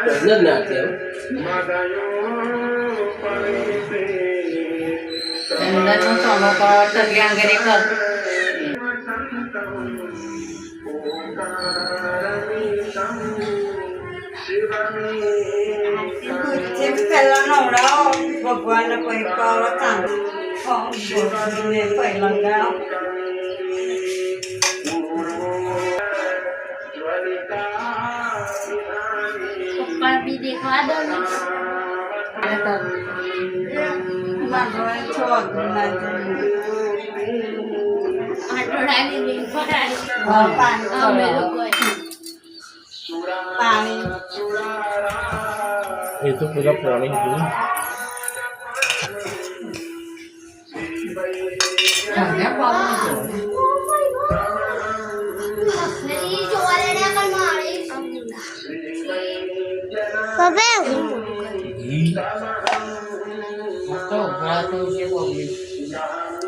ના ના કેવું ચંદનનો સોનો કરો તો જ્ઞાન કરી કર પહેલા નવડાવો ભગવાનને પછી કરો ચાંદને પહેલા લગાવો પપ્પા બી દેખવા દો ને પાણી એ તો પેલા પાણી હતું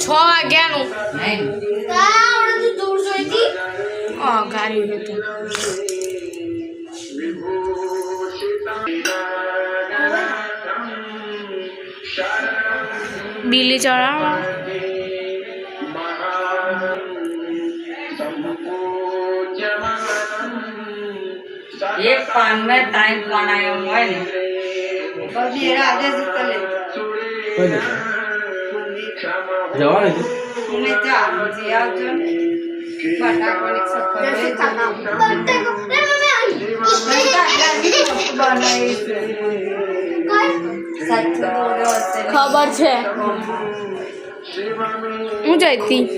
છ વાગ્યાનું દૂર જોઈતી ગાડી હતી બીલી ચડાવવા એક પાન में टाइम बनाया हुआ है कभी राधे से चले જવાનું છે मैं जाऊं जी आज फटाफट एक सफर ખબર છે હું જઈતી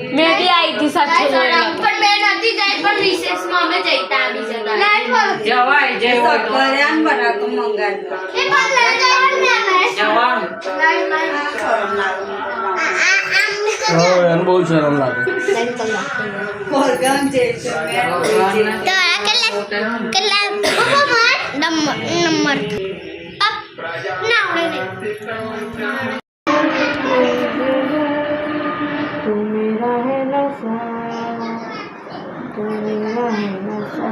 મેં બી આવી હતી સાથે પણ મેં નથી જઈ પણ રિસેસમાં અમે જઈતા આવી જતા જવાય જે કર્યાન બનાવતો મંગાવી એ પણ લઈ જવાનું એને બહુ શરમ લાગે કોરગામ જે છે નંબર तू मेरा है नशा तू मेरा है नशा